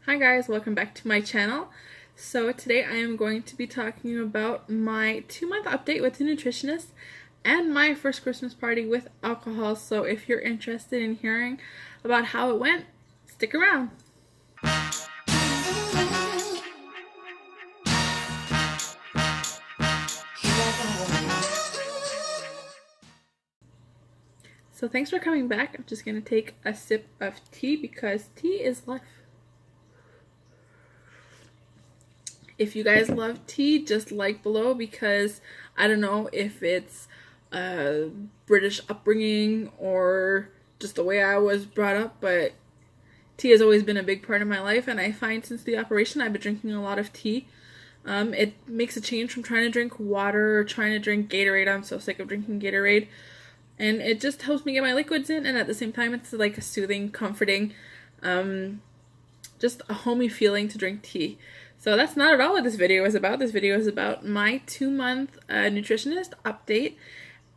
Hi guys, welcome back to my channel. So today I am going to be talking about my 2-month update with the Nutritionist and my first Christmas party with alcohol. So if you're interested in hearing about how it went, stick around. So thanks for coming back. I'm just going to take a sip of tea because tea is life. If you guys love tea, just like below, because I don't know if it's British upbringing or just the way I was brought up, but tea has always been a big part of my life, and I find since the operation I've been drinking a lot of tea. It makes a change from trying to drink water or trying to drink Gatorade. I'm so sick of drinking Gatorade. And it just helps me get my liquids in, and at the same time it's like a soothing, comforting, just a homey feeling to drink tea. So that's not at all what this video is about. This video is about my 2-month nutritionist update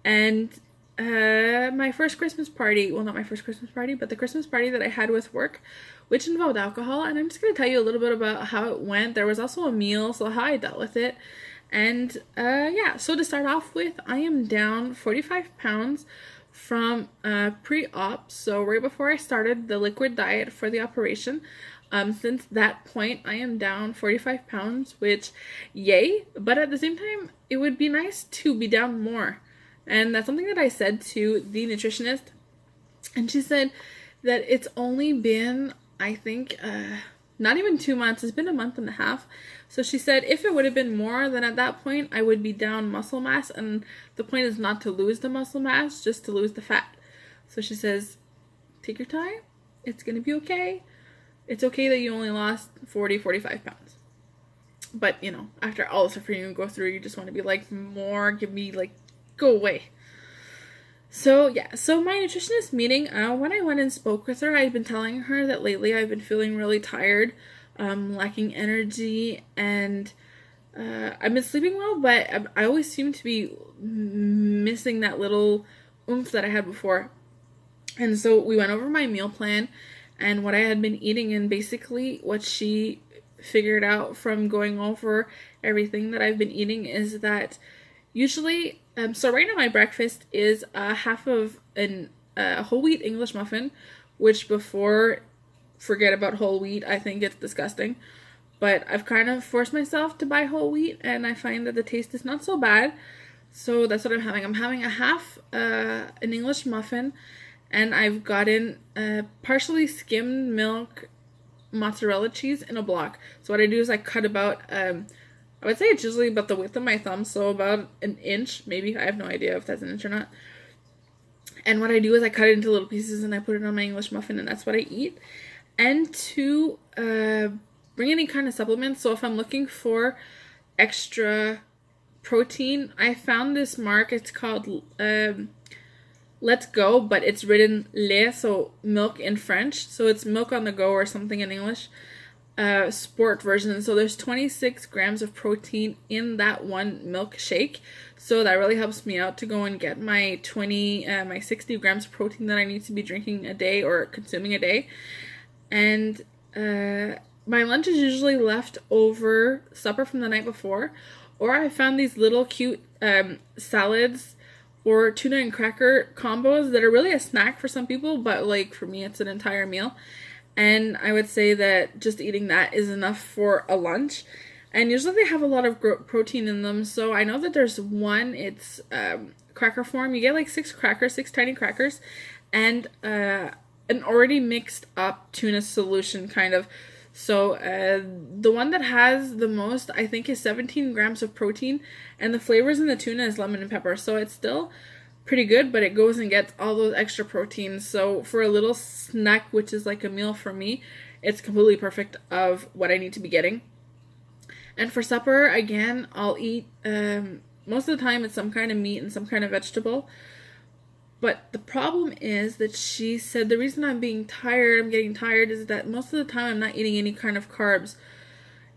and my first Christmas party. Well, not my first Christmas party, but the Christmas party that I had with work, which involved alcohol. And I'm just going to tell you a little bit about how it went. There was also a meal, so how I dealt with it. And yeah, so to start off with, I am down 45 pounds from pre-op. So right before I started the liquid diet for the operation. Since that point, I am down 45 pounds, which, yay, but at the same time, it would be nice to be down more. And that's something that I said to the nutritionist, and she said that it's only been, I think, not even 2 months, it's been a month and a half. So she said if it would have been more, then at that point, I would be down muscle mass, and the point is not to lose the muscle mass, just to lose the fat. So she says, take your time, it's gonna be okay. It's okay that you only lost 45 pounds. But, you know, after all the suffering you go through, you just want to be like, more, give me, like, go away. So, yeah. So, my nutritionist meeting, when I went and spoke with her, I'd been telling her that lately I've been feeling really tired, lacking energy, and I've been sleeping well, but I always seem to be missing that little oomph that I had before. And so we went over my meal plan and what I had been eating, and basically what she figured out from going over everything that I've been eating is that usually, so right now my breakfast is half of a whole wheat English muffin, which before, forget about whole wheat, I think it's disgusting. But I've kind of forced myself to buy whole wheat, and I find that the taste is not so bad. So that's what I'm having. I'm having a half an English muffin, and I've gotten partially skimmed milk mozzarella cheese in a block. So what I do is I cut about, I would say it's usually about the width of my thumb, so about an inch, maybe. I have no idea if that's an inch or not. And what I do is I cut it into little pieces and I put it on my English muffin, and that's what I eat. And to bring any kind of supplements, so if I'm looking for extra protein, I found this mark. It's called Let's Go, but it's written lait, so milk in French. So it's milk on the go or something in English. Sport version. So there's 26 grams of protein in that one milkshake. So that really helps me out to go and get my 60 grams of protein that I need to be drinking a day or consuming a day. And my lunch is usually left over supper from the night before. Or I found these little cute salads or tuna and cracker combos that are really a snack for some people, but like for me it's an entire meal. And I would say that just eating that is enough for a lunch. And usually they have a lot of protein in them. So I know that there's one, it's cracker form. You get like 6 tiny crackers, and an already mixed up tuna solution kind of. So the one that has the most, I think, is 17 grams of protein, and the flavors in the tuna is lemon and pepper. So it's still pretty good, but it goes and gets all those extra proteins. So for a little snack, which is like a meal for me, it's completely perfect of what I need to be getting. And for supper, again, I'll eat, most of the time it's some kind of meat and some kind of vegetable. But the problem is that she said the reason I'm getting tired, is that most of the time I'm not eating any kind of carbs.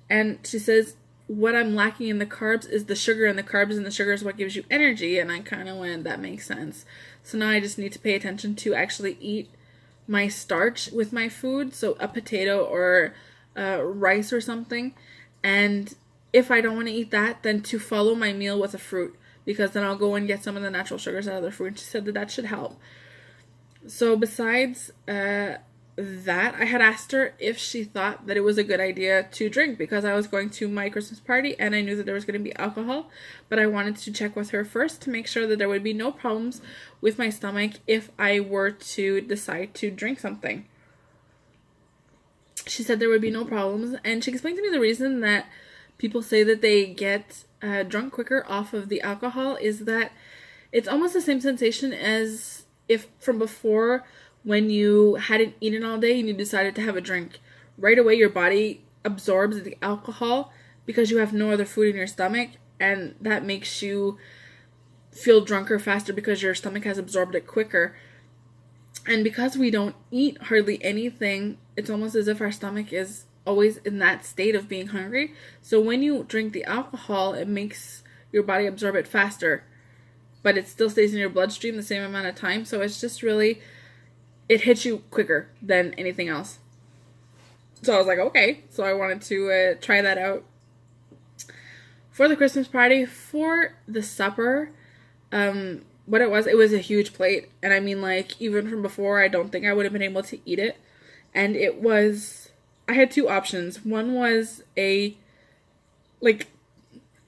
And she says what I'm lacking in the carbs is the sugar, and the carbs and the sugar is what gives you energy. And I kind of went, that makes sense. So now I just need to pay attention to actually eat my starch with my food. So a potato or rice or something. And if I don't want to eat that, then to follow my meal with a fruit, because then I'll go and get some of the natural sugars out of the fruit. And she said that that should help. So besides that, I had asked her if she thought that it was a good idea to drink, because I was going to my Christmas party and I knew that there was going to be alcohol, but I wanted to check with her first to make sure that there would be no problems with my stomach if I were to decide to drink something. She said there would be no problems, and she explained to me the reason that people say that they get drunk quicker off of the alcohol is that it's almost the same sensation as if from before, when you hadn't eaten all day and you decided to have a drink. Right away your body absorbs the alcohol because you have no other food in your stomach, and that makes you feel drunker faster because your stomach has absorbed it quicker. And because we don't eat hardly anything, it's almost as if our stomach is always in that state of being hungry. So when you drink the alcohol, it makes your body absorb it faster, but it still stays in your bloodstream the same amount of time. So it's just really, it hits you quicker than anything else. So I was like, okay. So I wanted to try that out for the Christmas party. For the supper, what it was a huge plate. And I mean, like, even from before, I don't think I would have been able to eat it. And it was, I had two options. One was a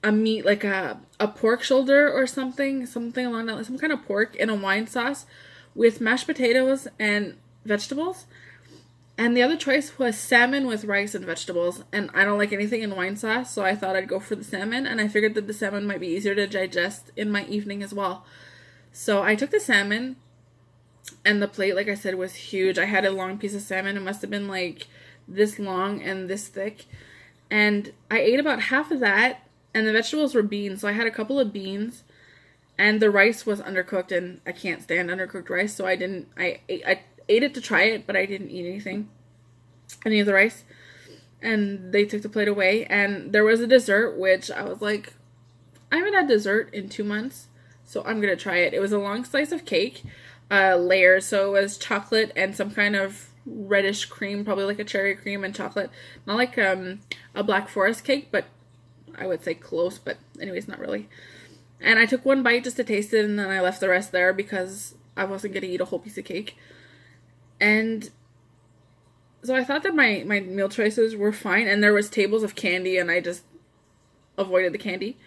meat, like a pork shoulder or something along that, some kind of pork in a wine sauce with mashed potatoes and vegetables. And the other choice was salmon with rice and vegetables. And I don't like anything in wine sauce, so I thought I'd go for the salmon. And I figured that the salmon might be easier to digest in my evening as well. So I took the salmon, and the plate, like I said, was huge. I had a long piece of salmon. It must have been like this long and this thick. And I ate about half of that, and the vegetables were beans. So I had a couple of beans, and the rice was undercooked, and I can't stand undercooked rice. So I ate it to try it, but I didn't eat any of the rice. And they took the plate away, and there was a dessert, which I was like, I haven't had dessert in 2 months, so I'm going to try it. It was a long slice of cake, layers. So it was chocolate and some kind of reddish cream, probably like a cherry cream and chocolate. Not like a Black Forest cake, but I would say close, but anyways, not really. And I took one bite just to taste it, and then I left the rest there because I wasn't going to eat a whole piece of cake. And so I thought that my meal choices were fine, and there was tables of candy, and I just avoided the candy.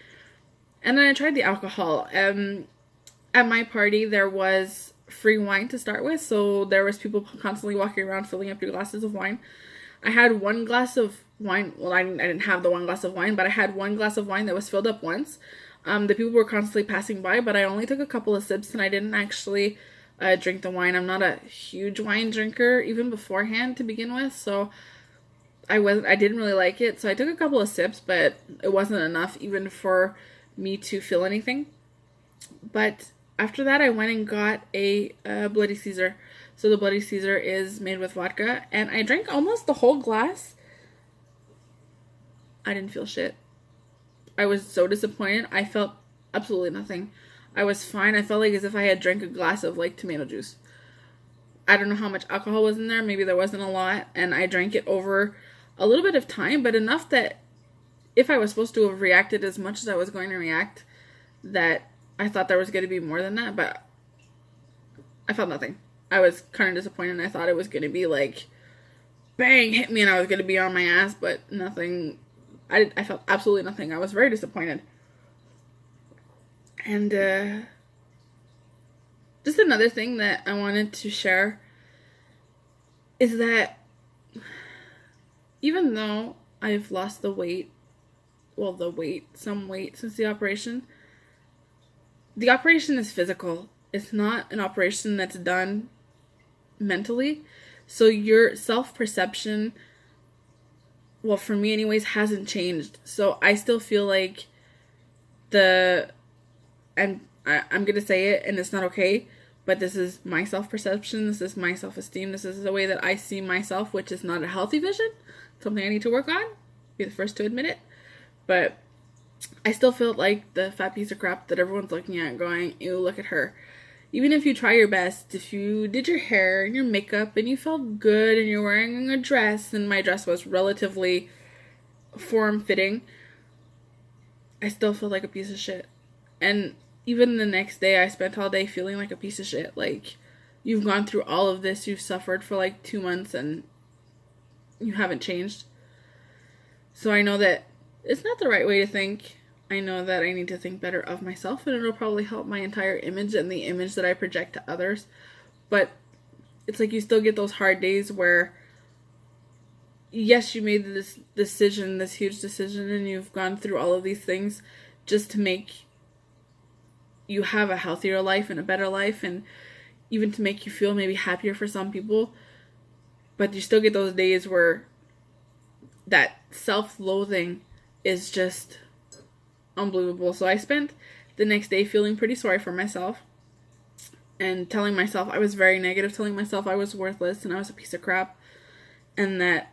And then I tried the alcohol. At my party, there was free wine to start with, so there was people constantly walking around filling up 2 glasses of wine. I had 1 glass of wine. Well, I didn't have the 1 glass of wine, but I had 1 glass of wine that was filled up once. The people were constantly passing by, but I only took a couple of sips, and I didn't actually drink the wine. I'm not a huge wine drinker, even beforehand to begin with, so I didn't really like it. So I took a couple of sips, but it wasn't enough even for me to feel anything. But after that, I went and got a Bloody Caesar. So the Bloody Caesar is made with vodka, and I drank almost the whole glass. I didn't feel shit. I was so disappointed. I felt absolutely nothing. I was fine. I felt like as if I had drank a glass of like tomato juice. I don't know how much alcohol was in there. Maybe there wasn't a lot, and I drank it over a little bit of time, but enough that if I was supposed to have reacted as much as I was going to react, that I thought there was going to be more than that, but I felt nothing. I was kind of disappointed, and I thought it was going to be like, bang, hit me, and I was going to be on my ass, but nothing. I felt absolutely nothing. I was very disappointed. And just another thing that I wanted to share is that even though I've lost some weight since the operation is physical. It's not an operation that's done mentally. So your self-perception, well, for me anyways, hasn't changed. So I still feel like I'm going to say it, and it's not okay, but this is my self-perception, this is my self-esteem, this is the way that I see myself, which is not a healthy vision. Something I need to work on. Be the first to admit it. But I still feel like the fat piece of crap that everyone's looking at going, ew, look at her. even if you try your best, if you did your hair and your makeup and you felt good and you're wearing a dress, and my dress was relatively form-fitting, I still feel like a piece of shit. And even the next day, I spent all day feeling like a piece of shit. Like, you've gone through all of this, you've suffered for like 2 months, and you haven't changed. So I know that it's not the right way to think. I know that I need to think better of myself, and it'll probably help my entire image and the image that I project to others. But it's like you still get those hard days where, yes, you made this decision, this huge decision, and you've gone through all of these things just to make you have a healthier life and a better life, and even to make you feel maybe happier for some people. But you still get those days where that self-loathing is just unbelievable. So I spent the next day feeling pretty sorry for myself and telling myself I was very negative, telling myself I was worthless and I was a piece of crap, and that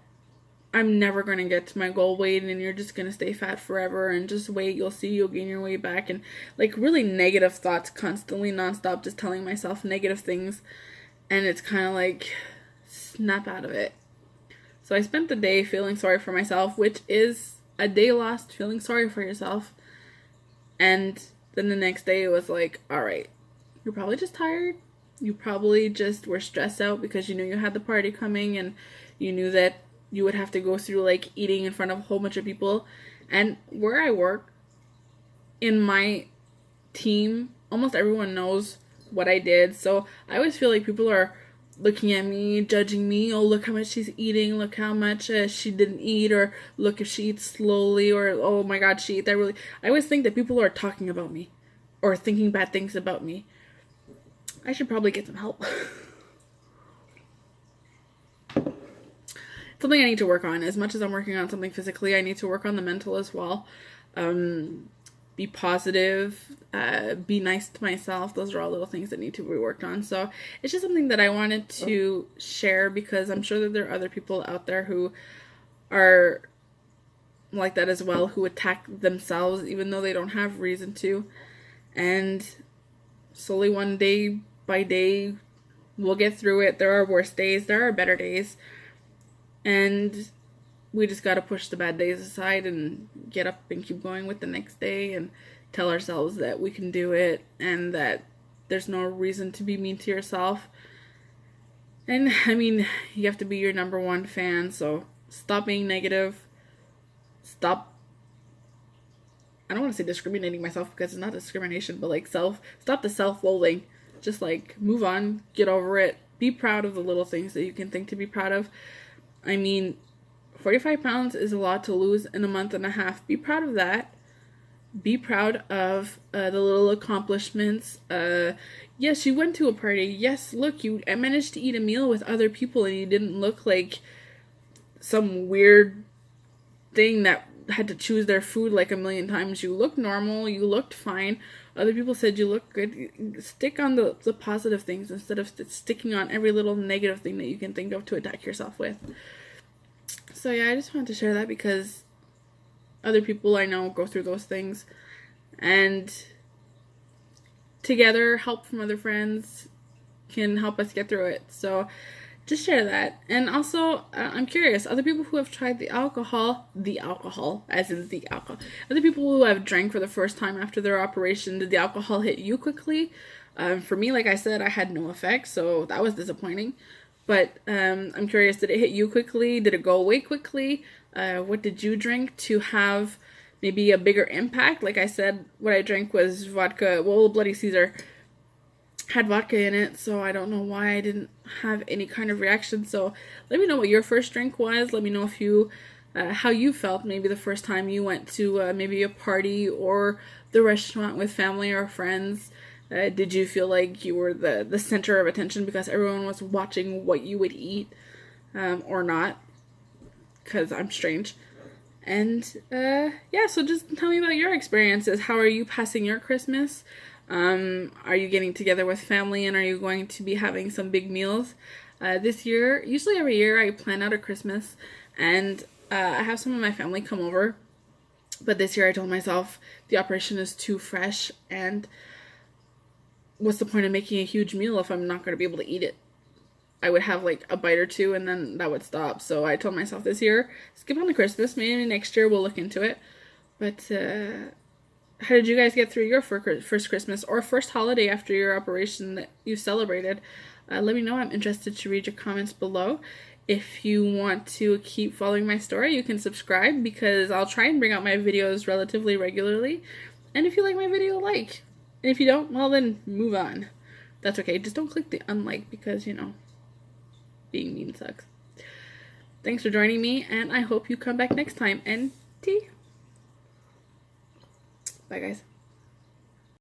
I'm never going to get to my goal weight and you're just going to stay fat forever, and just wait, you'll see, you'll gain your weight back. And like really negative thoughts constantly, nonstop, just telling myself negative things. And it's kind of like, snap out of it. So I spent the day feeling sorry for myself, which is a day lost feeling sorry for yourself. And then the next day it was like, all right, you're probably just tired. You probably just were stressed out because you knew you had the party coming, and you knew that you would have to go through like eating in front of a whole bunch of people. And where I work, in my team, almost everyone knows what I did. So I always feel like people are looking at me, judging me. Oh, look how much she's eating. Look how much she didn't eat. Or look if she eats slowly. Or, oh my God, she ate that really. I always think that people are talking about me or thinking bad things about me. I should probably get some help. Something I need to work on. As much as I'm working on something physically, I need to work on the mental as well. Be positive, be nice to myself. Those are all little things that need to be worked on. So it's just something that I wanted to share, because I'm sure that there are other people out there who are like that as well, who attack themselves even though they don't have reason to. And slowly, one day by day, we'll get through it. There are worse days, there are better days, and we just got to push the bad days aside and get up and keep going with the next day, and tell ourselves that we can do it and that there's no reason to be mean to yourself. And I mean, you have to be your number one fan, so stop being negative. Stop, I don't want to say discriminating myself, because it's not discrimination, but like stop the self-loathing. Just like move on, get over it. Be proud of the little things that you can think to be proud of. I mean, 45 pounds is a lot to lose in a month and a half. Be proud of that. Be proud of the little accomplishments. Yes, you went to a party. Yes, look, you managed to eat a meal with other people, and you didn't look like some weird thing that had to choose their food like a million times. You looked normal. You looked fine. Other people said you look good. Stick on the positive things instead of sticking on every little negative thing that you can think of to attack yourself with. So yeah, I just wanted to share that, because other people I know go through those things, and together, help from other friends can help us get through it. So just share that. And also, I'm curious, other people who have tried the alcohol, as in the alcohol, other people who have drank for the first time after their operation, did the alcohol hit you quickly? For me, like I said, I had no effect, so that was disappointing. But I'm curious, did it hit you quickly? Did it go away quickly? What did you drink to have maybe a bigger impact? Like I said, what I drank was vodka. Well, Bloody Caesar had vodka in it, so I don't know why I didn't have any kind of reaction. So let me know what your first drink was. Let me know if you, how you felt maybe the first time you went to maybe a party or the restaurant with family or friends. Did you feel like you were the center of attention because everyone was watching what you would eat, or not? Because I'm strange. And yeah, so just tell me about your experiences. How are you passing your Christmas? Are you getting together with family, and are you going to be having some big meals? This year, usually every year I plan out a Christmas, and I have some of my family come over. But this year I told myself the operation is too fresh, and what's the point of making a huge meal if I'm not going to be able to eat it? I would have like a bite or two and then that would stop. So I told myself this year, skip on the Christmas. Maybe next year we'll look into it. But how did you guys get through your first Christmas or first holiday after your operation that you celebrated? Let me know. I'm interested to read your comments below. If you want to keep following my story, you can subscribe because I'll try and bring out my videos relatively regularly. And if you like my video, like. And if you don't, well then move on. That's okay. Just don't click the unlike because, you know, being mean sucks. Thanks for joining me, and I hope you come back next time. And tea. Bye, guys.